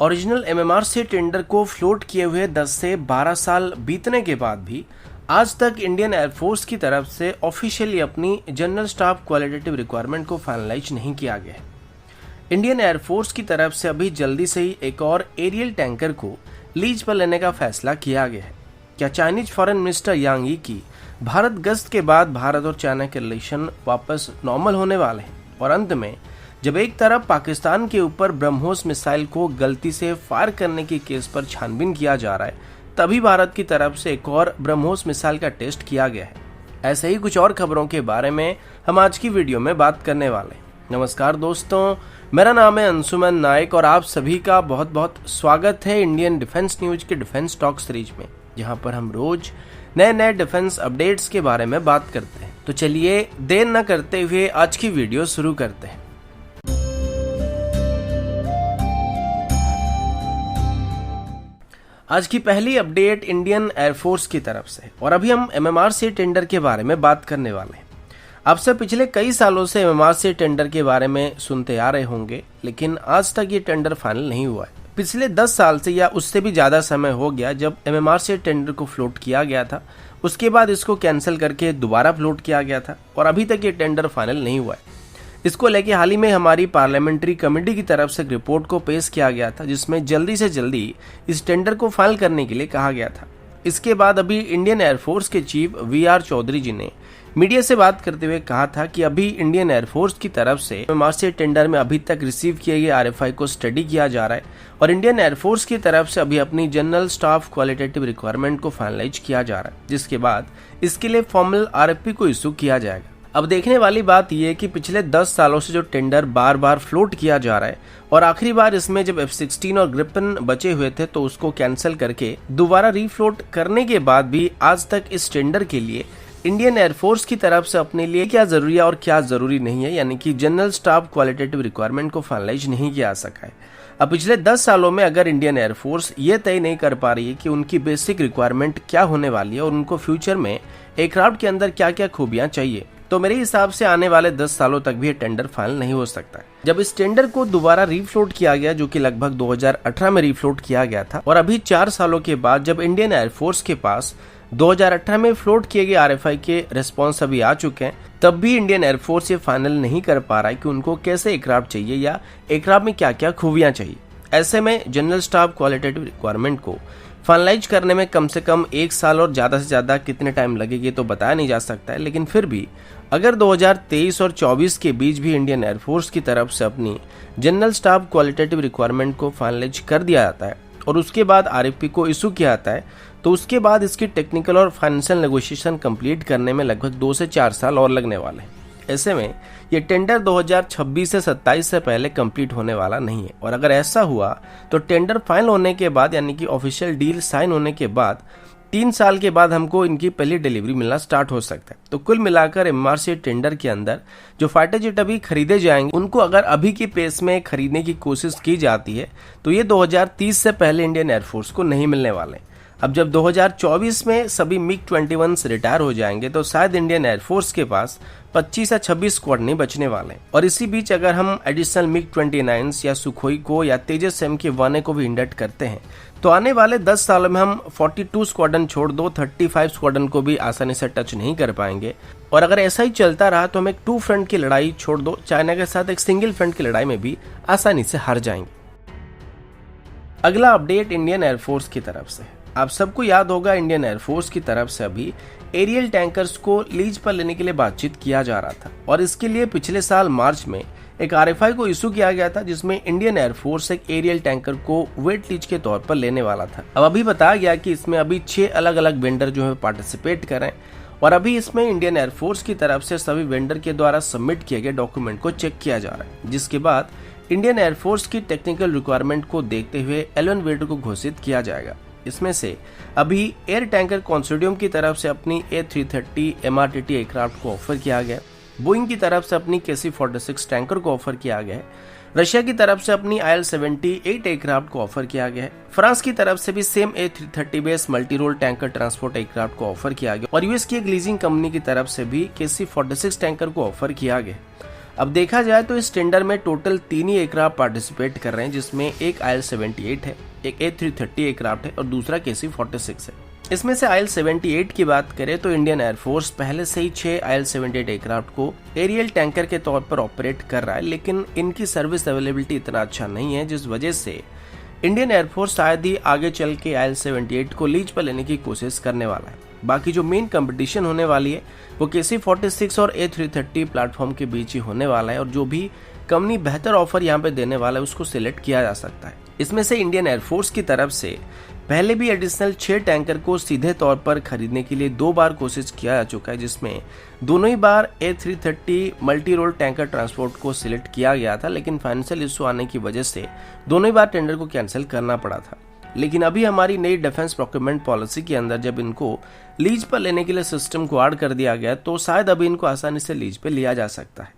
Original MMR से tender को float किए हुए 10 से 12 साल बीतने के बाद भी आज तक इंडियन एयरफोर्स की तरफ से ऑफिशियली अपनी जनरल स्टाफ क्वालिटेटिव रिक्वायरमेंट को फाइनलाइज नहीं किया गया है। इंडियन एयरफोर्स की तरफ से अभी जल्दी से ही एक और एरियल टैंकर को लीज पर लेने का फैसला किया गया है। क्या चाइनीज फॉरेन मिनिस्टर यांग यी की भारत गश्त के बाद भारत और चाइना के रिलेशन वापस नॉर्मल होने वाले हैं? और अंत में जब एक तरफ पाकिस्तान के ऊपर ब्रह्मोस मिसाइल को गलती से फायर करने की केस पर छानबीन किया जा रहा है, तभी भारत की तरफ से एक और ब्रह्मोस मिसाइल का टेस्ट किया गया है। ऐसे ही कुछ और खबरों के बारे में हम आज की वीडियो में बात करने वाले हैं। नमस्कार दोस्तों, मेरा नाम है अंशुमन नायक और आप सभी का बहुत बहुत स्वागत है इंडियन डिफेंस न्यूज के डिफेंस टॉक सीरीज में, जहां पर हम रोज नए नए डिफेंस अपडेट्स के बारे में बात करते हैं। तो चलिए देर न करते हुए आज की वीडियो शुरू करते हैं। आज की पहली अपडेट इंडियन एयरफोर्स की तरफ से, और अभी हम एमएमआर से टेंडर के बारे में बात करने वाले हैं। आपसे पिछले कई सालों से एमएमआर से टेंडर के बारे में सुनते आ रहे होंगे, लेकिन आज तक ये टेंडर फाइनल नहीं हुआ है। पिछले 10 साल से या उससे भी ज्यादा समय हो गया जब एमएमआर से टेंडर को फ्लोट किया गया था, उसके बाद इसको कैंसिल करके दोबारा फ्लोट किया गया था और अभी तक ये टेंडर फाइनल नहीं हुआ है। इसको लेके हाल ही में हमारी पार्लियामेंट्री कमेटी की तरफ से एक रिपोर्ट को पेश किया गया था, जिसमें जल्दी से जल्दी इस टेंडर को फाइल करने के लिए कहा गया था। इसके बाद अभी इंडियन एयरफोर्स के चीफ वीआर चौधरी जी ने मीडिया से बात करते हुए कहा था कि अभी इंडियन एयरफोर्स की तरफ से एमएमआर से टेंडर में अभी तक रिसीव किए गए आरएफआई को स्टडी किया जा रहा है और इंडियन एयरफोर्स की तरफ से अभी अपनी जनरल स्टाफ क्वालिटेटिव रिक्वायरमेंट को फाइनलाइज किया जा रहा है, जिसके बाद इसके लिए फॉर्मल आरएफपी को इशू किया जाएगा। अब देखने वाली बात यह है कि पिछले 10 सालों से जो टेंडर बार बार फ्लोट किया जा रहा है और आखिरी बार इसमें जब F-16 और ग्रिपन बचे हुए थे तो उसको कैंसिल करके दोबारा रीफ्लोट करने के बाद भी आज तक इस टेंडर के लिए इंडियन एयरफोर्स की तरफ से अपने लिए क्या जरूरी है और क्या जरूरी नहीं है, यानी कि जनरल स्टाफ क्वालिटेटिव रिक्वायरमेंट को फाइनलाइज नहीं किया सका है। अब पिछले 10 सालों में अगर इंडियन एयरफोर्स ये तय नहीं कर पा रही है कि उनकी बेसिक रिक्वायरमेंट क्या होने वाली है और उनको फ्यूचर में एयरक्राफ्ट के अंदर क्या क्या खूबियां चाहिए, तो मेरे हिसाब से आने वाले 10 सालों तक भी ये टेंडर फाइनल नहीं हो सकता है। जब इस टेंडर को दोबारा रीफ्लोट किया गया, जो कि लगभग 2018 में रीफ्लोट किया गया था, और अभी 4 सालों के बाद जब इंडियन एयरफोर्स के पास 2018 में फ्लोट किए गए आरएफआई के रिस्पॉन्स अभी आ चुके हैं, तब भी इंडियन एयरफोर्स ये फाइनल नहीं कर पा रहा है कि उनको कैसे एयरक्राफ्ट चाहिए या एयरक्राफ्ट में क्या क्या खूबियां चाहिए। ऐसे में जनरल स्टाफ क्वालिटेटिव रिक्वायरमेंट को फाइनलाइज करने में कम से कम 1 साल और ज्यादा से ज्यादा कितने टाइम लगेगी तो बताया नहीं जा सकता है, लेकिन फिर भी अगर 2023 और 24 के बीच भी इंडियन एयरफोर्स की तरफ से अपनी जनरल स्टाफ क्वालिटेटिव रिक्वायरमेंट को फाइनलाइज कर दिया जाता है और उसके बाद आरएफपी को इशू किया जाता है, तो उसके बाद इसकी टेक्निकल और फाइनेंशियल नेगोशिएशन कंप्लीट करने में लगभग 2 से 4 साल और लगने वाले हैं। ऐसे में ये टेंडर 2026 से 27 से पहले कंप्लीट होने वाला नहीं है, और अगर ऐसा हुआ तो टेंडर फाइनल होने के बाद, यानी कि ऑफिशियल डील साइन होने के बाद 3 साल के बाद हमको इनकी पहली डिलीवरी मिलना स्टार्ट हो सकता है। तो कुल मिलाकर एमआर से टेंडर के अंदर जो फाइटर जेट अभी खरीदे जाएंगे, उनको अगर अभी की पेस में खरीदने की कोशिश की जाती है तो ये 2030 से पहले इंडियन एयरफोर्स को नहीं मिलने वाले। अब जब 2024 में सभी MiG-21 रिटायर हो जाएंगे तो शायद इंडियन एयरफोर्स के पास 25 या 26 स्क्वाड नहीं बचने वाले। और इसी बीच अगर हम एडिशनल MiG-29 या सुखोई को या तेजस MK-1A को भी इंडक्ट करते हैं तो आने वाले 10 सालों में हम 42 स्क्वाड्रन छोड़ दो 35 स्क्वाड्रन को भी आसानी से टच नहीं कर पाएंगे। और अगर ऐसा ही चलता रहा तो हम एक 2 फ्रंट की लड़ाई छोड़ दो चाइना के साथ एक सिंगल फ्रंट की लड़ाई में भी आसानी से हार जाएंगे। अगला अपडेट इंडियन एयरफोर्स की तरफ से। आप सबको याद होगा इंडियन एयरफोर्स की तरफ से अभी एरियल टैंकर्स को लीज पर लेने के लिए बातचीत किया जा रहा था, और इसके लिए पिछले साल मार्च में एक आरएफआई को इशू किया गया था, जिसमें इंडियन एयरफोर्स एक एरियल टैंकर को वेट लीज के तौर पर लेने वाला था। अब अभी बताया गया कि इसमें अभी 6 अलग अलग वेंडर जो है पार्टिसिपेट करें, और अभी इसमें इंडियन एयरफोर्स की तरफ से सभी वेंडर के द्वारा सबमिट किए गए डॉक्यूमेंट को चेक किया जा रहा है, जिसके बाद इंडियन एयरफोर्स की टेक्निकल रिक्वायरमेंट को देखते हुए 11 वेंडर को घोषित किया जाएगा। इसमें से अभी एयर टैंकर कंसोर्टियम की तरफ से अपनी A330 MRTT एयरक्राफ्ट को ऑफर किया गया, बोइंग की तरफ से अपनी KC-46 टैंकर को ऑफर किया गया है, रशिया की तरफ से अपनी IL-78 एयरक्राफ्ट को ऑफर किया गया है, फ्रांस की तरफ से भी same A330 base multi role tanker transport aircraft को ऑफर किया गया, और यूएस की एक लीजिंग कंपनी की तरफ से भी KC-46 टैंकर को ऑफर किया गया। अब देखा जाए तो इस टेंडर में टोटल 3 ही एयरक्राफ्ट पार्टिसिपेट कर रहे हैं, जिसमें एक IL-78 है, एक A330 एयरक्राफ्ट है और दूसरा KC-46 है। इसमें से IL-78 की बात करें तो इंडियन एयरफोर्स पहले से ही 6 IL-78 एयरक्राफ्ट को एरियल टैंकर के तौर पर ऑपरेट कर रहा है, लेकिन इनकी सर्विस अवेलेबिलिटी इतना अच्छा नहीं है, जिस वजह से इंडियन एयरफोर्स शायद ही आगे चल के IL-78 को लीज पर लेने की कोशिश करने वाला है। बाकी जो मेन कंपटीशन होने वाली है वो KC-46 और A330 प्लेटफॉर्म के बीच ही होने वाला है, और जो भी कंपनी बेहतर ऑफर यहाँ पे देने वाला है उसको सिलेक्ट किया जा सकता है। इसमें से इंडियन एयरफोर्स की तरफ से पहले भी एडिशनल 6 टैंकर को सीधे तौर पर खरीदने के लिए 2 बार कोशिश किया जा चुका है, जिसमें दोनों ही बार A330 multi role tanker transport को सिलेक्ट किया गया था, लेकिन फाइनेंशियल इशू आने की वजह से दोनों ही बार टेंडर को कैंसिल करना पड़ा था। लेकिन अभी हमारी नई डिफेंस प्रोक्योरमेंट पॉलिसी के अंदर जब इनको लीज पर लेने के लिए सिस्टम को ऐड कर दिया गया, तो शायद अभी इनको आसानी से लीज पे लिया जा सकता है।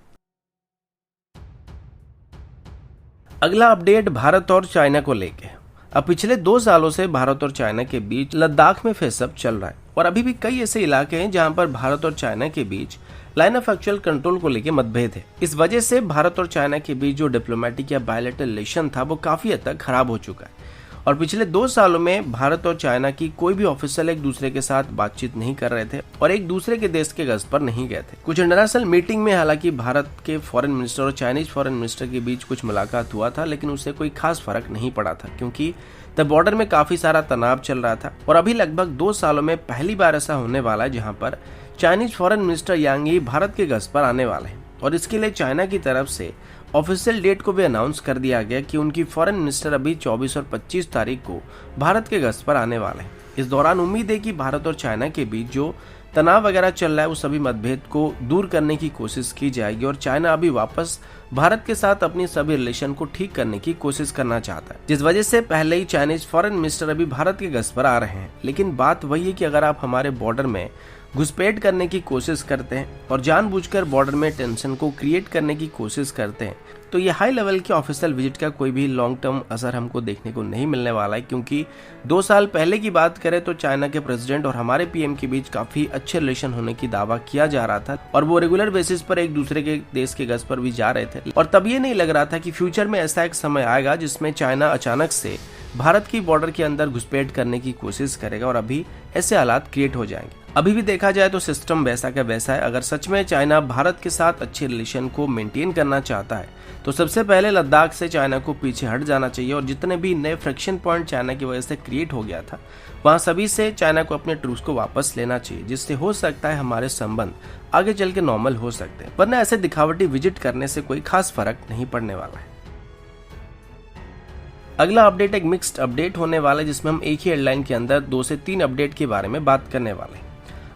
अगला अपडेट भारत और चाइना को लेके। अब पिछले 2 सालों से भारत और चाइना के बीच लद्दाख में फेसअप चल रहा है, और अभी भी कई ऐसे इलाके हैं जहां पर भारत और चाइना के बीच लाइन ऑफ एक्चुअल कंट्रोल को लेकर मतभेद है। इस वजह से भारत और चाइना के बीच जो डिप्लोमेटिक या बायलैटरल रिलेशन था वो काफी हद तक खराब हो चुका है, और पिछले 2 सालों में भारत और चाइना की कोई भी ऑफिशियल एक दूसरे के साथ बातचीत नहीं कर रहे थे और एक दूसरे के देश के गश्त पर नहीं गए थे। कुछ इंटरनेशनल मीटिंग में हालांकि भारत के फॉरेन मिनिस्टर और चाइनीज फॉरेन मिनिस्टर के बीच कुछ मुलाकात हुआ था, लेकिन उससे कोई खास फर्क नहीं पड़ा था, क्योंकि तब बॉर्डर में काफी सारा तनाव चल रहा था। और अभी लगभग 2 सालों में पहली बार ऐसा होने वाला है जहां पर चाइनीज फॉरेन मिनिस्टर यांग यी भारत के गश्त पर आने वाले हैं, और इसके लिए चाइना की तरफ से ऑफिशियल डेट को भी अनाउंस कर दिया गया कि उनकी फॉरेन मिनिस्टर अभी 24 और 25 तारीख को भारत के गश्त पर आने वाले हैं। इस दौरान उम्मीद है कि भारत और चाइना के बीच जो तनाव वगैरह चल रहा है उस सभी मतभेद को दूर करने की कोशिश की जाएगी, और चाइना अभी वापस भारत के साथ अपनी सभी रिलेशन को ठीक करने की कोशिश करना चाहता है, जिस वजह से पहले ही चाइनीज फॉरेन मिनिस्टर अभी भारत के गश्त पर आ रहे हैं। लेकिन बात वही है कि अगर आप हमारे बॉर्डर में घुसपैठ करने की कोशिश करते हैं और जानबूझकर बॉर्डर में टेंशन को क्रिएट करने की कोशिश करते हैं, तो ये हाई लेवल के ऑफिशियल विजिट का कोई भी लॉन्ग टर्म असर हमको देखने को नहीं मिलने वाला है, क्योंकि 2 साल पहले की बात करें तो चाइना के प्रेसिडेंट और हमारे पीएम के बीच काफी अच्छे रिलेशन होने की दावा किया जा रहा था, और वो रेगुलर बेसिस पर एक दूसरे के देश के गश्त पर भी जा रहे थे। और तब ये नहीं लग रहा था कि फ्यूचर में ऐसा एक समय आएगा जिसमें चाइना अचानक से भारत की बॉर्डर के अंदर घुसपैठ करने की कोशिश करेगा, और अभी ऐसे हालात क्रिएट हो जाएंगे। अभी भी देखा जाए तो सिस्टम वैसा का वैसा है। अगर सच में चाइना भारत के साथ अच्छे रिलेशन को मेंटेन करना चाहता है तो सबसे पहले लद्दाख से चाइना को पीछे हट जाना चाहिए, और जितने भी नए फ्रिक्शन पॉइंट चाइना की वजह से क्रिएट हो गया था वहां सभी से चाइना को अपने ट्रूप्स को वापस लेना चाहिए, जिससे हो सकता है हमारे संबंध आगे चल के नॉर्मल हो सकते हैं, वरना ऐसे दिखावटी विजिट करने से कोई खास फर्क नहीं पड़ने वाला है। अगला अपडेट एक मिक्स्ड अपडेट होने वाला है, जिसमें हम एक ही हेडलाइन के अंदर 2 से 3 अपडेट के बारे में बात करने वाले हैं।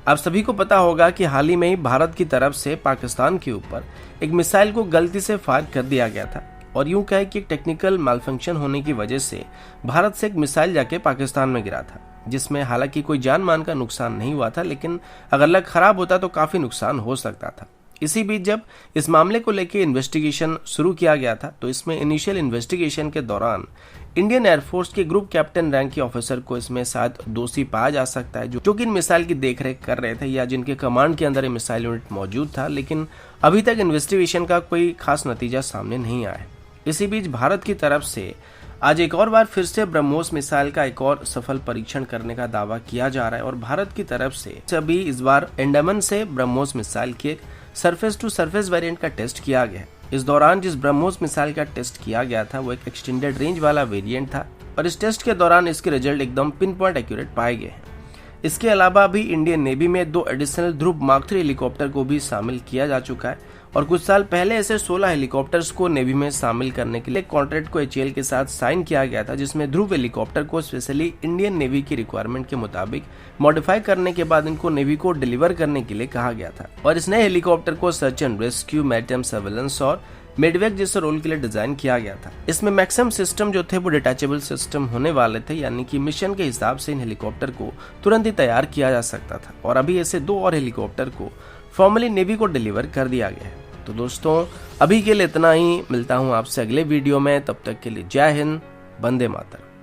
आप सभी को पता होगा कि हाल ही में ही भारत की तरफ से पाकिस्तान के ऊपर एक मिसाइल को गलती से फायर कर दिया गया था, और यूं कहे कि टेक्निकल मालफंक्शन होने की वजह से भारत से एक मिसाइल जाके पाकिस्तान में गिरा था, जिसमें हालांकि कोई जान मान का नुकसान नहीं हुआ था, लेकिन अगर लक खराब होता तो काफी नुकसान हो सकता था। इसी बीच जब इस मामले को लेकर इन्वेस्टिगेशन शुरू किया गया था, तो इसमें इनिशियल इन्वेस्टिगेशन के दौरान इंडियन एयरफोर्स के ग्रुप कैप्टन रैंक के ऑफिसर को इसमें शायद दोषी पाया जा सकता है, जो कि इन मिसाइल की देखरेख कर रहे थे या जिनके कमांड के अंदर ये मिसाइल यूनिट मौजूद था। लेकिन अभी तक इन्वेस्टिगेशन का कोई खास नतीजा सामने नहीं आया। इसी बीच भारत की तरफ से आज एक और बार फिर से ब्रह्मोस मिसाइल का एक और सफल परीक्षण करने का दावा किया जा रहा है, और भारत की तरफ से अभी इस बार एंडेमन से ब्रह्मोस मिसाइल के एक सरफेस टू सरफेस वेरिएंट का टेस्ट किया गया है। इस दौरान जिस ब्रह्मोस मिसाइल का टेस्ट किया गया था वो एक एक्सटेंडेड रेंज वाला वेरिएंट था, और इस टेस्ट के दौरान इसके रिजल्ट एकदम पिन पॉइंट एक्यूरेट पाए गए हैं। इसके अलावा भी इंडियन नेवी में 2 एडिशनल ध्रुव मार्क 3 हेलीकॉप्टर को भी शामिल किया जा चुका है, और कुछ साल पहले ऐसे 16 हेलीकॉप्टर्स को नेवी में शामिल करने के लिए कॉन्ट्रैक्ट को HAL के साथ साइन किया गया था, जिसमें ध्रुव हेलीकॉप्टर को स्पेशली इंडियन नेवी की रिक्वायरमेंट के मुताबिक मॉडिफाई करने के बाद इनको नेवी को डिलीवर करने के लिए कहा गया था, और इस नए हेलीकॉप्टर को search and rescue, maritime surveillance और मेडवेक जैसे रोल के लिए डिजाइन किया गया था। इसमें मैक्सिमम सिस्टम जो थे वो डिटैचेबल सिस्टम होने वाले थे, यानी कि मिशन के हिसाब से इन हेलीकॉप्टर को तुरंत ही तैयार किया जा सकता था, और अभी ऐसे 2 और हेलीकॉप्टर को फॉर्मली नेवी को डिलीवर कर दिया गया है। तो दोस्तों अभी के लिए इतना ही, मिलता हूँ आपसे अगले वीडियो में, तब तक के लिए जय हिंद, वंदे मातरम।